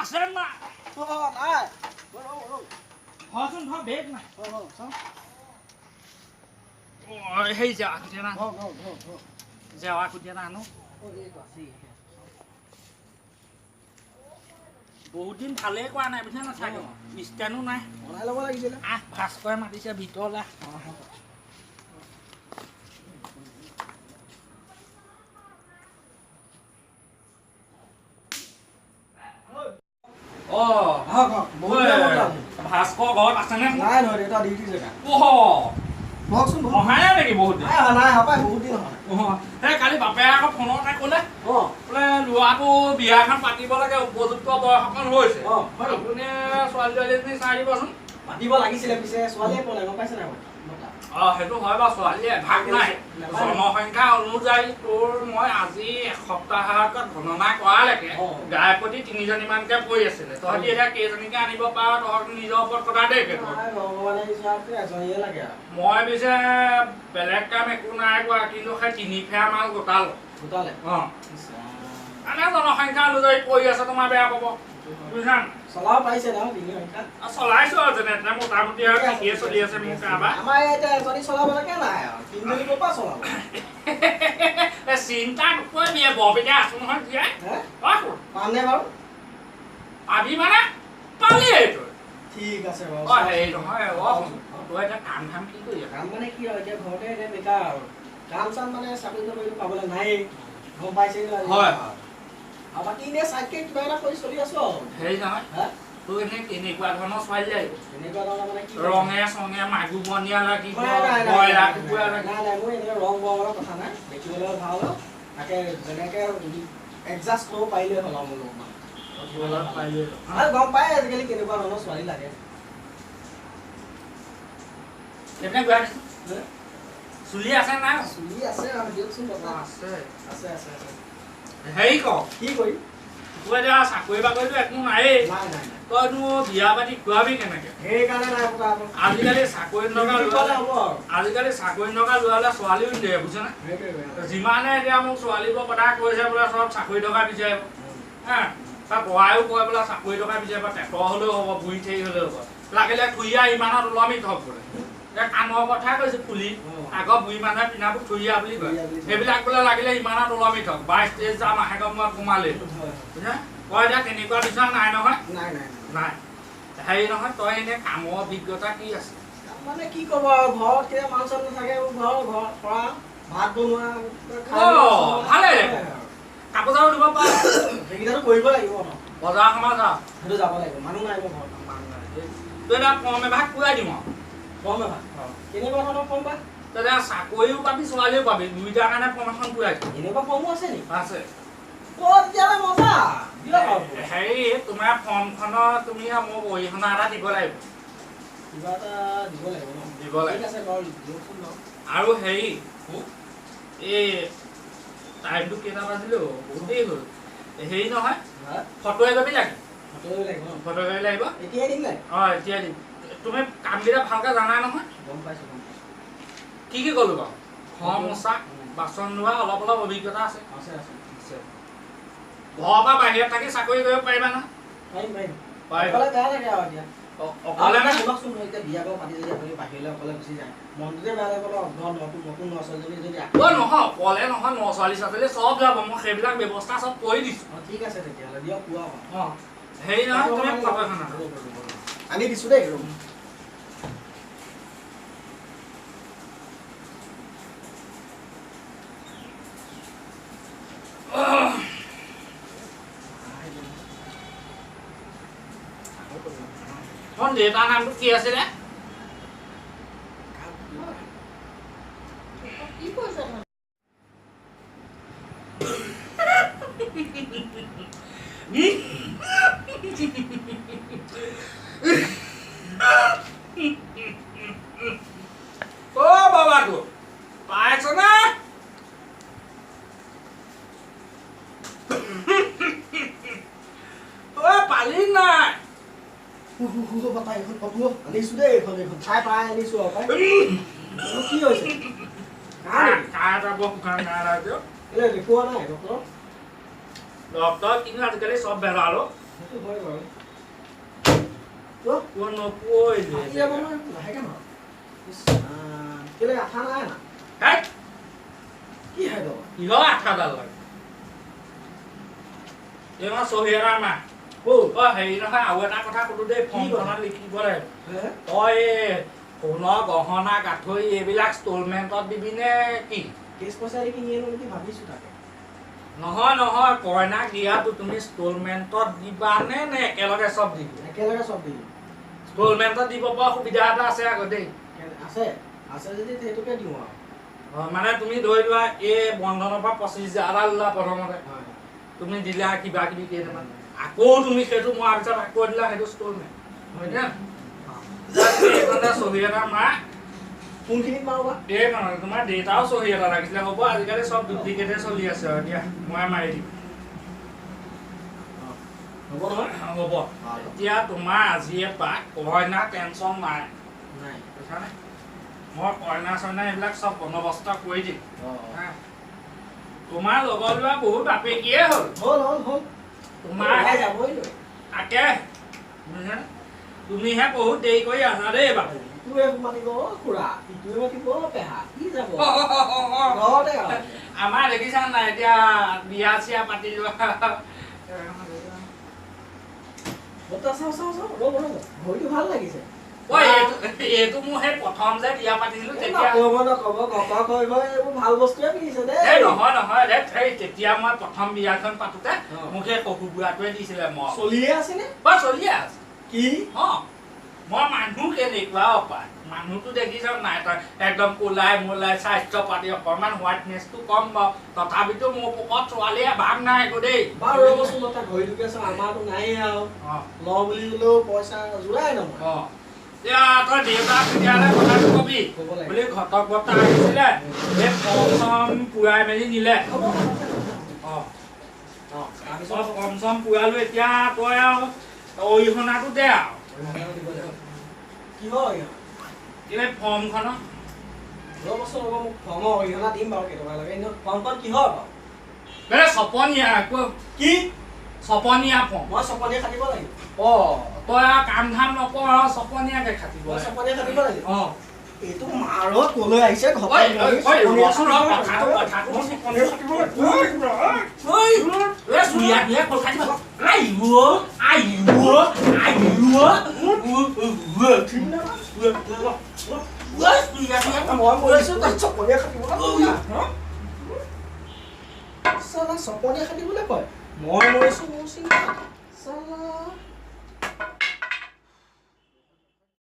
আছে না নাই হচোন ধৰ বেগ নাই সেই জেৱা খুটিয়া না জেৱা খুটিয়া না আনো বহুত দিন ভালেই কৰা নাই বুজিছা না চাগে ষ্টেণ্ডো নাই বনাই ল'ব লাগিছিলে ভাস্কৰে মাতিছে ভিতৰলৈ ভাস্কৰ ঘৰত আছে নে নাই নহয় দেউতা ডিউটি জেগা কওকচোন অহাই নাই নেকি বহুত দিন নাই হপাই বহুত দিন নহয় সেই কালি বাপেৰে আকৌ ফোনতে ক'লে বোলে ল'ৰাটো বিয়া এখন পাতিব লাগে উপযুক্ত বয়স অকণ হৈছে আপুনি ছোৱালী ছোৱালীজনী চাই দিবচোন মাতিব লাগিছিলে পিছে ছোৱালীয়ে পোৱা নাই গম পাইছে নাই সেইটো হয় বাৰু ছোৱালীয়ে ভাগ নাই জনসংখ্যা অনুযায়ী তোৰ মই আজি এসপ্তাহৰ আগত গণনা কৰালৈকে গাই প্ৰতি 3জনীমানকে পৰি আছিলে তহঁতি এতিয়া কেইজনীকে আনিব পাৰ তহঁতি নিজৰ ওপৰত কথা দেই মই পিছে বেলেগ কাম একো নাই কৰা কিন্তু সেই 3 ফেৰা মাল গোটালে জনসংখ্যা অনুযায়ী পৰি আছে তোমাৰ বেয়া পাব বুজিছা চলাব পাৰিছে ন চলাইছো আৰু যেনে তেনে মোটামুটি আৰু ঠিকেই চলি আছে মোৰ কাৰোবাৰ আমাৰ এতিয়া এজনী চলাবলৈকে নাই আৰু 3জনী ক'ৰ পৰা চলাব চিন্তা নকৰিবি বৰপিতা আছো নহয় জীয়াই পামনে বাৰু পাবি মানে পালি এইটো ঠিক আছে বাৰু হেৰি নহয় তই এতিয়া কাম ধাম কি কৰি কাম মানে কি আৰু এতিয়া ঘৰতে এতিয়া বেকাৰ আৰু কাম চাম মানে চাকৰি চাকৰি পাবলৈ নাই গম পাইছে হয় আৰু বাকী এনেই চাইডকে কিবা এটা কৰি চলি আছো আৰু হেৰি নহয় তোৰ এনেই কেনেকুৱা ধৰণৰ ছোৱালী লাগিব তেনেকুৱা ধৰণৰ মানে কি ৰঙে চঙে মাগুৰ বনিয়া লাগিব নাই ব্ৰইলাৰ কুকুৰা লাগিব নাই মোৰ এনেকৈ ৰং বৰণৰ কথা নাই দেখিবলৈ ভাল হ'ল তাকে যেনেকৈ এডজাষ্ট কৰিব পাৰিলে হ'ল আৰু মোৰ আৰু গম পায় আজিকালি কেনেকুৱা ধৰণৰ ছোৱালী লাগে চুলি আছে নাই চুলি আছে আৰু দিয়কচোন কথা আছে আছে আছে আছে হেৰি ক কি কৰি তোৰ এতিয়া চাকৰি বাকৰিটো একো নায়েই তইতো বিয়া পাতি খুৱাবি কেনেকে সেইকাৰণে নাই পতা আজিকালি চাকৰি নগা ল'ৰালে ছোৱালীও নিদিয়ে বুজিছনে যিমানে এতিয়া মোক ছোৱালীবোৰ কথা কৈছে বোলে চব চাকৰি টকা বিচাৰিব হা তাৰ পঢ়ায়ো কয় বোলে চাকৰি টকা বিচাৰিব ট্ৰেক্টৰ হ'লেও হ'ব বুঢ়ী ঠেৰি হ'লেও হ'ব লাগিলে খুৰীয়া ইমানত ওলামি থক বোলে এতিয়া কামৰ কথা কৈছে ফুলি আগৰ বুঢ়ী মানুহে পিন্ধাবোৰ খুৰীয়া বুলি কয় সেইবিলাক বোলে লাগিলে ইমানত ওলামি থক 22-23 যাম মাহেকৰ মূৰত সোমালে বুজিছা তই এতিয়া তেনেকুৱা বিচাৰ নাই নহয় নাই হেৰি নহয় তই এনেই কামৰ অভিজ্ঞতা কি আছে মানে কি ক'ব আৰু ঘৰত কেতিয়া মাল চাল নাথাকে ঘৰত কৰা ভাত বনোৱা ভালে কাপোৰ চাপোৰ দিব পাৰ সেইকেইটাতো কৰিব লাগিব ন বজাৰ সমাজ সেইটো যাব লাগিব মানুহ নাই মোৰ ঘৰত তই এতিয়া কম এভাগ পুৰাই দিম আৰু কম এভাগ কেনেকুৱা ধৰণৰ কম বা তই এতিয়া চাকৰিও পাবি ছোৱালীও পাবি দুইটাৰ কাৰণে ফৰ্ম এখন পুৰাই দিম এনেকুৱা ফৰ্মো আছে নেকি আছে তেতিয়াহ'লে মজা হেৰি তোমাৰ ফৰ্মখনত তুমি মোক অৰিহণা এটা দিব লাগিব কিবা এটা দিব লাগিব ন দিব লাগিব আছে বাৰু দিয়কচোন বাৰু আৰু হেৰি এই টাইমটো কেইটা বাজিলো বহুত দেৰি হ'ল হেৰি নহয় ফটো একপি লাগে ফটো একপি লাগিব এতিয়াই দিম নাই এতিয়াই দিম তুমি কামকেইটা ভালকৈ জানা নহয় গম পাইছোঁ কি ক'লো বাৰু ঘৰ মোচা বাচন ধোৱা অলপ অলপ অভিজ্ঞতা আছে ঘৰৰ পৰা বাহিৰত থাকি চাকৰি কৰিব পাৰিবা নহয় অকলে নহয় অকলে নহয় ছোৱালী চব যাব মই সেইবিলাক ব্যৱস্থা চব কৰি দিছো ঠিক আছে তেতিয়াহ'লে দিয়ক কোৱা হেৰি নহয় তুমি ফটো এখন আনি দিছো দেই দেউতাৰ নামটো কি আছিলে বাবাটো পাইছ না পালি নাই আনিছো দেই এইখন ঠাই পাই আনিছো কি হৈছে দেখুওৱা নাই ডক্তৰ কিন্তু আজিকালি চব ভেজালো সেইটো হয় বাৰু তোৰ নপৰিলে লাহেকে ন কেলে আঠা নাই না হেই কি হয় তো কিহৰ আঠাডাল লাগে এই মই চহীয়াৰা মা হেৰি নহয় আৰু এটা কথা ক'লো দেই ফৰ্মখনত লিখিব লাগিব তই সোণৰ গহনা গাঠৰি এইবিলাক ষ্টলমেণ্টত দিবি নে কি কেছ পইচা দি কিনি আনো নেকি ভাবিছো তাকে নহয় নহয় কইনাক দিয়াটো তুমি ষ্টলমেণ্টত দিবা নে একেলগে চব দিবি একেলগে চব দিম ষ্টলমেণ্টত দিব পৰা সুবিধা এটা আছে আকৌ দেই আছে আছে যদি সেইটোকে দিওঁ আৰু মানে তুমি ধৰি লোৱা এই বন্ধনৰ পৰা 25,000 ল'লা প্ৰথমতে তুমি দিলা কিবা কিবি কেইটামান আকৌ তুমি সেইটো মৰাৰ পিছত আকৌ দিলা সেইটো ষ্টলমেণ্ট হয় নে চহী এটা মাৰা কোনখিনিত মাৰো বা এই মানে তোমাৰ দেউতাও চহী এটা লাগিছিলে হ'ব আজিকালি চব ডুপ্লিকেটে চলি আছে আৰু দিয়া মই মাৰি দিম হ'ব নহয় হ'ব এতিয়া তোমাৰ আজিয়ে পৰা কইনা টেনচন নাই বুজিছানে মই কইনা চইনা এইবিলাক চব বন্দবস্ত কৰি দিম তোমাৰ লগৰ ল'ৰা বহুত বাপেকিয়ে হ'ল তোমাৰ তাকে বুজিছানে তুমিহে বহুত দেৰি কৰি আছা দেই বাপু আমাৰ দেখিছা নাই এতিয়া বিয়া চিয়া পাতি লোৱা ভাল লাগিছে এইটো মোৰ সেই প্ৰথম যে বিয়া পাতিছিলো তেতিয়া ভাল বস্তুৱে পিন্ধিছে দেই নহয় নহয় তেতিয়া মই প্ৰথম বিয়াখন পাতোতে মোক সেই শহু বুঢ়াটোৱে দিছিলে মই চলিয়ে আছেনে চলিয়ে আছে কি মই মানুহ কেনেকুৱা অপায় মানুহটো দেখিছ নাই তই একদম কোলাই মোলাই স্বাস্থ্য পাতি অকণমান হোৱাইটনেছটো কম বাৰু তথাপিতো মোৰ পকত ছোৱালীয়ে ভাগ নাই একো দেই বাৰু ৰ'বচোন মই তাক ঘড়ী ঢুকিয়াইছোঁ আমাৰতো নাই আৰু ল বুলি ক'লেও পইচা যোৰাই নহয় এতিয়া তই দেউতাক তেতিয়াহ'লে কথাটো কবি বুলি ঘটক বৰ্তা আহিছিলে এই ফৰ্ম চৰ্ম পুৰাই মেলি নিলে ফৰ্ম চৰ্ম পুৰালো এতিয়া তই আৰু অৰিহণাটো দে আৰু কি হয় এই ফৰ্মখন ৰ'বচোন ৰ'ব মোক ফৰ্মৰ অৰিহণা দিম বাৰু কেইটকা লাগে কিন্তু ফৰ্মখন কিহৰ বাৰু চপনীয়া কি চপনীয়া ফৰ্ম মই চপনীয়া কাটিব লাগিব তই আৰু কাম ধাম নকৰ আৰু চপনীয়াকে খাটিব মই চপনীয়া কাটিব লাগিব এইটো মাৰত কলৈ আহিছে চপনীয়া কাটিবলৈ কয় মই মৰিছো মোৰ চিন্তা